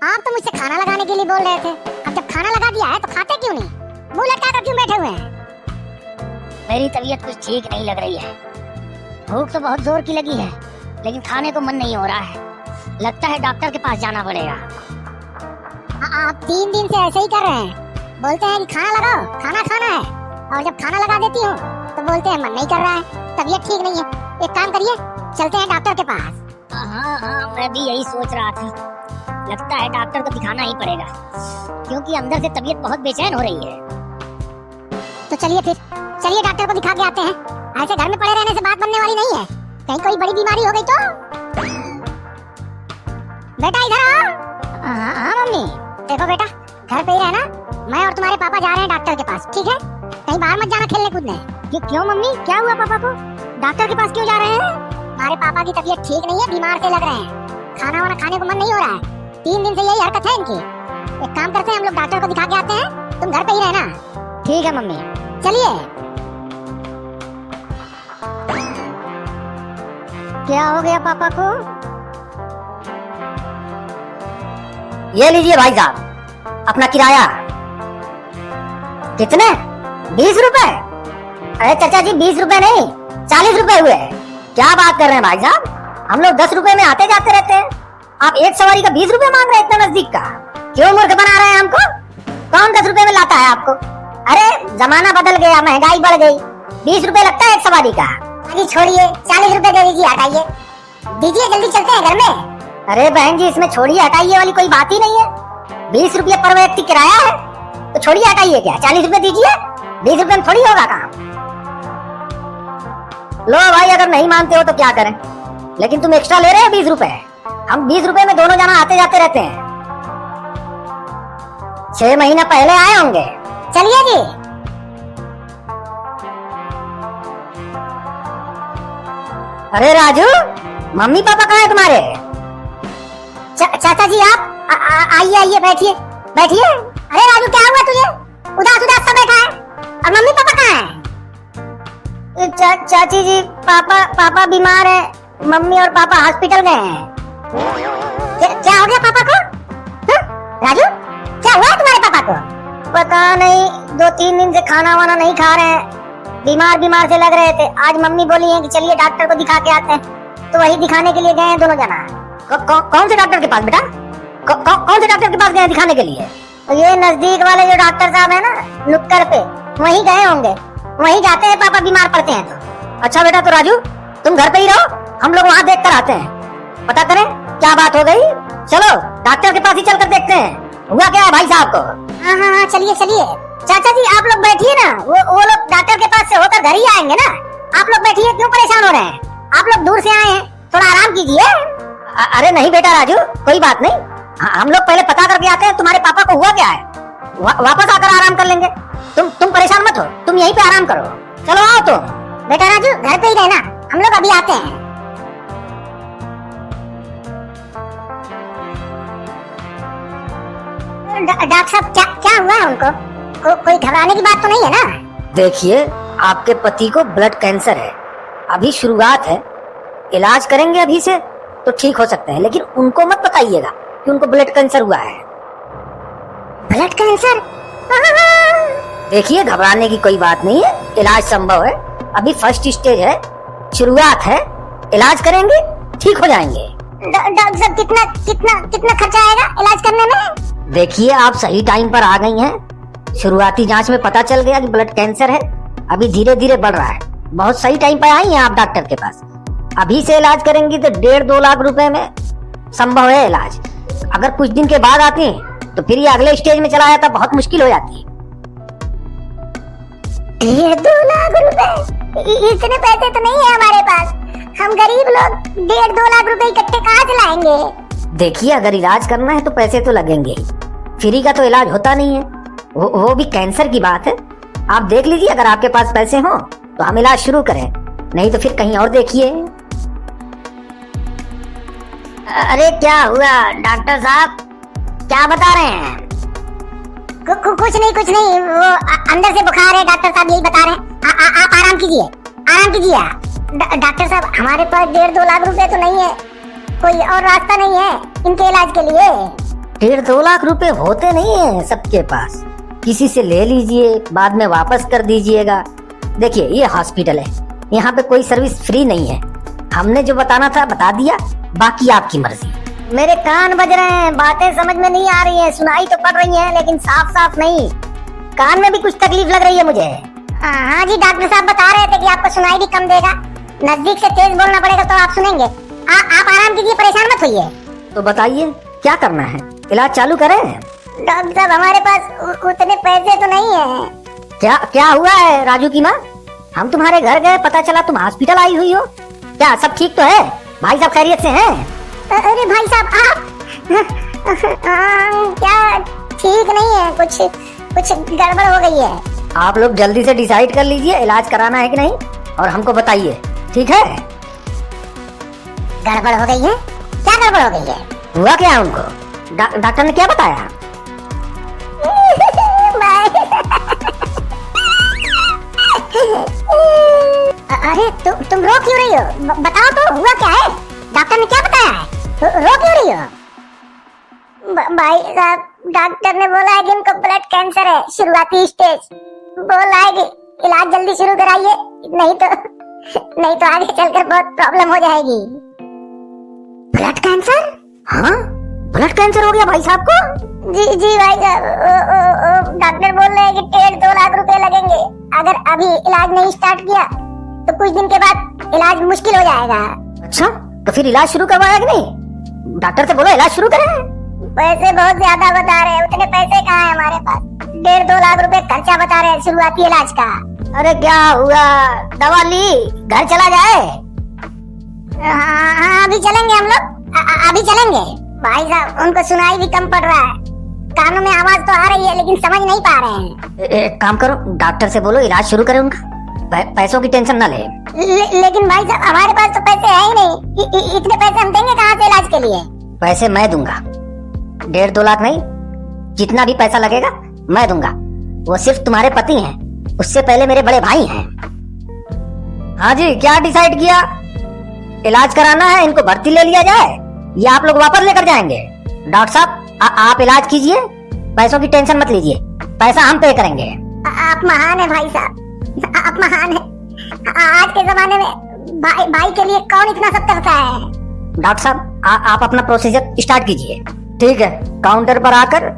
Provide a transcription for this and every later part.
आप तो मुझसे खाना लगाने के लिए बोल रहे थे, अब जब खाना लगा दिया है तो खाते क्यों नहीं? मुंह लटका कर क्यों बैठे हुए हैं? मेरी तबीयत कुछ ठीक नहीं लग रही है। भूख तो बहुत जोर की लगी है, लेकिन खाने को मन नहीं हो रहा है। लगता है डॉक्टर के पास जाना पड़ेगा। आप 3 दिन से ऐसे ही कर रहे हैं। बोलते हैं कि खाना लगाओ, खाना खाना है, और जब खाना लगा देती हूँ तो बोलते हैं मन नहीं कर रहा है, तबीयत ठीक नहीं है। एक काम करिए, चलते हैं डॉक्टर के पास। हाँ, मैं भी यही सोच रहा था। लगता है डॉक्टर को दिखाना ही पड़ेगा, क्योंकि अंदर से तबीयत बहुत बेचैन हो रही है। तो चलिए फिर, चलिए डॉक्टर को दिखा के आते हैं। ऐसे घर में पड़े रहने से बात बनने वाली नहीं है। कहीं कोई बड़ी बीमारी हो गई तो? बेटा इधर आओ। हाँ मम्मी। देखो बेटा, घर पे ही रहना। मैं और तुम्हारे पापा जा रहे हैं डॉक्टर के पास, ठीक है? कहीं बाहर मत जाना खेलने कूदने। क्यों मम्मी, क्या हुआ पापा को? डॉक्टर के पास क्यों जा रहे हैं? हमारे पापा की तबीयत ठीक नहीं है, बीमार से लग रहे हैं। खाना वाना खाने को मन नहीं हो रहा है। 3 दिन से यही हरकत है इनकी। एक काम करते हैं, हम लोग डॉक्टर को दिखा के आते हैं, तुम घर पे ही रहना। ठीक है मम्मी। चलिए। क्या हो गया पापा को? ये लीजिए भाई साहब अपना किराया। कितने? 20 रुपए? अरे चाचा जी 20 रुपए नहीं, 40 रुपए हुए। क्या बात कर रहे हैं भाई साहब, हम लोग 10 रुपए में आते जाते रहते हैं, आप एक सवारी का 20 रुपए मांग रहे हैं इतना नजदीक का? क्यों मूर्ख बना रहे हैं हमको? कौन 10 रुपए में लाता है आपको? अरे जमाना बदल गया, महंगाई बढ़ गई, 20 रुपए लगता है एक सवारी का। अजी छोड़िए, 40 रुपए दे दीजिए, हटाइए, दीजिए, जल्दी चलते हैं घर में। अरे बहन जी इसमें छोड़िए हटाइए वाली कोई बात ही नहीं है। 20 रुपये पर व्यक्ति किराया है, तो छोड़िए हटाइए क्या, 40 रुपए दीजिए। 20 रुपए में थोड़ी होगा काम। लो भाई अगर नहीं मानते हो तो क्या करें, लेकिन तुम एक्स्ट्रा ले रहे हो 20 रुपए। हम 20 रुपए में दोनों जना आते जाते रहते हैं। 6 महीना पहले आए होंगे। चलिए जी। अरे राजू, मम्मी पापा कहाँ है तुम्हारे? चाचा जी आप आइए आइए, बैठिए बैठिए। अरे राजू क्या हुआ तुझे? उदास उदास सा बैठा है। और मम्मी पापा कहाँ हैं? चाची जी पापा बीमार है, मम्मी और पापा हॉस्पिटल गए हैं। क्या हो गया पापा को? राजू क्या हुआ तुम्हारे पापा को? पता नहीं, 2-3 दिन से खाना वाना नहीं खा रहे हैं, बीमार से लग रहे थे। आज मम्मी बोली है कि चलिए डॉक्टर को दिखा के आते हैं, तो वही दिखाने के लिए गए हैं दोनों जना। कौन से डॉक्टर के पास बेटा? कौन से डॉक्टर के पास गए दिखाने के लिए? ये नजदीक वाले जो डॉक्टर साहब है ना नुक्कड़ पे, वहीं गए होंगे। वहीं जाते हैं पापा बीमार पड़ते हैं तो। अच्छा बेटा, तो राजू तुम घर पे ही रहो, हम लोग वहाँ देख कर आते हैं, पता करें क्या बात हो गई। चलो डॉक्टर के पास ही चलकर देखते हैं हुआ क्या है भाई साहब को। हाँ चलिए चलिए। चाचा जी आप लोग बैठिए ना, वो लोग डॉक्टर के पास से होकर घर ही आएंगे ना। आप लोग बैठिए, क्यों परेशान हो रहे हैं? आप लोग दूर से आए हैं, थोड़ा आराम कीजिए। अरे नहीं बेटा राजू, कोई बात नहीं, हम लोग पहले पता करके आते हैं तुम्हारे पापा को हुआ क्या है, वापस आकर आराम कर लेंगे। तुम परेशान मत हो, तुम यहीं पे आराम करो। चलो आओ तुम। बेटा राजू घर पे ही रहना, हम लोग अभी आते हैं। डॉक्टर साहब क्या हुआ है उनको? कोई घबराने की बात तो नहीं है ना? देखिए आपके पति को ब्लड कैंसर है, अभी शुरुआत है, इलाज करेंगे अभी से तो ठीक हो सकते हैं, लेकिन उनको मत बताइएगा कि उनको ब्लड कैंसर हुआ है। Blood cancer? देखिए घबराने की कोई बात नहीं है, इलाज संभव है, अभी फर्स्ट स्टेज है, शुरुआत है, इलाज करेंगे ठीक हो जाएंगे। डॉक्टर साहब कितना खर्चा आएगा इलाज करने में? देखिए आप सही टाइम पर आ गई हैं, शुरुआती जांच में पता चल गया कि ब्लड कैंसर है, अभी धीरे धीरे बढ़ रहा है, बहुत सही टाइम पर आई हैं आप डॉक्टर के पास। अभी से इलाज करेंगी तो 1.5-2 लाख रुपए में संभव है इलाज। अगर कुछ दिन के बाद आती हैं तो फिर ये अगले स्टेज में चला जाता, बहुत मुश्किल हो जाती है। 1.5-2 लाख रुपए? इतने पैसे तो नहीं है हमारे पास, हम गरीब लोग 1.5-2 लाख रुपए इकट्ठे कहाँ से लाएंगे? देखिए अगर इलाज करना है तो पैसे तो लगेंगे ही, फ्री का तो इलाज होता नहीं है, वो भी कैंसर की बात है। आप देख लीजिए अगर आपके पास पैसे हो तो हम इलाज शुरू करें, नहीं तो फिर कहीं और देखिए। अरे क्या हुआ डॉक्टर साहब, क्या बता रहे हैं? कुछ नहीं, वो अंदर से बुखार है, डॉक्टर साहब यही बता रहे हैं। आप आराम कीजिए, आराम कीजिए। डॉक्टर साहब हमारे पास 1.5-2 लाख रुपए तो नहीं है, कोई और रास्ता नहीं है इनके इलाज के लिए। 1.5-2 लाख रुपए होते नहीं है सबके पास, किसी से ले लीजिए, बाद में वापस कर दीजिएगा। देखिए ये हॉस्पिटल है, यहाँ पे कोई सर्विस फ्री नहीं है। हमने जो बताना था बता दिया, बाकी आपकी मर्जी। मेरे कान बज रहे हैं, बातें समझ में नहीं आ रही हैं, सुनाई तो पड़ रही हैं लेकिन साफ साफ नहीं। कान में भी कुछ तकलीफ लग रही है मुझे। हाँ जी, डॉक्टर साहब बता रहे थे कि आपको सुनाई भी कम देगा, नजदीक से तेज बोलना पड़ेगा तो आप सुनेंगे। आप आराम कीजिए, परेशान मत होइए। तो बताइए क्या करना है, इलाज चालू करें? डॉक्टर साहब हमारे पास उतने पैसे तो नहीं है। क्या हुआ है राजू की माँ? हम तुम्हारे घर गए, पता चला तुम हॉस्पिटल आई हुई हो। क्या सब ठीक तो है? भाई साहब खैरियत से हैं? अरे भाई साहब आप क्या ठीक नहीं है, कुछ गड़बड़ हो गई है। आप लोग जल्दी से डिसाइड कर लीजिए इलाज कराना है कि नहीं, और हमको बताइए, ठीक है? गड़बड़ हो गई है? क्या गड़बड़ हो गई है? हुआ क्या है उनको? डॉक्टर ने क्या बताया? अरे तुम रो क्यों रही हो? बताओ तो हुआ क्या है? डॉक्टर ने क्या बताया है? रो क्यों रही हो? भाई साहब डॉक्टर ने बोला है कि इनको ब्लड कैंसर है, शुरुआती स्टेज। बोला है कि इलाज जल्दी शुरू कराइए, नहीं तो आगे चलकर बहुत प्रॉब्लम हो जाएगी। Blood cancer? हाँ, ब्लड कैंसर हो गया भाई साहब को? जी भाई साहब, डॉक्टर बोल रहे हैं कि 1.5-2 लाख रुपए लगेंगे। अगर अभी इलाज नहीं स्टार्ट किया तो कुछ दिन के बाद इलाज मुश्किल हो जाएगा। अच्छा, तो फिर इलाज शुरू करवाया कि नहीं? डॉक्टर से बोलो इलाज शुरू करें। पैसे बहुत ज्यादा बता रहे हैं, उतने पैसे कहाँ है हमारे पास? 1.5-2 लाख रुपए खर्चा बता रहे हैं शुरुआती इलाज का। अरे क्या हुआ, दवा ली, घर चला जाए? हाँ अभी चलेंगे हम लोग, अभी चलेंगे। भाई साहब उनको सुनाई भी कम पड़ रहा है, कानों में आवाज तो आ रही है लेकिन समझ नहीं पा रहे हैं। एक काम करो, डॉक्टर से बोलो इलाज शुरू करें उनका, पैसों की टेंशन ना ले। लेकिन भाई साहब हमारे पास तो पैसे है ही नहीं, इतने पैसे हम देंगे कहाँ से इलाज के लिए? पैसे मैं दूंगा, 1.5-2 लाख नहीं, जितना भी पैसा लगेगा मैं दूंगा। वो सिर्फ तुम्हारे पति हैं, उससे पहले मेरे बड़े भाई हैं। हाँ जी, क्या डिसाइड किया? इलाज कराना है, इनको भर्ती ले लिया जाए या आप लोग वापस लेकर जाएंगे? डॉक्टर साहब आप इलाज कीजिए, पैसों की टेंशन मत लीजिए, पैसा हम पे करेंगे। आप महान है भाई साहब, आप महान है। आज के जमाने में भाई के लिए कौन इतना सब करता है? डॉक्टर साहब आप अपना प्रोसीजर स्टार्ट कीजिए। ठीक है, काउंटर पर आकर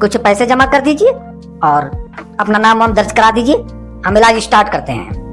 कुछ पैसे जमा कर दीजिए और अपना नाम वाम दर्ज करा दीजिए, हम इलाज स्टार्ट करते हैं।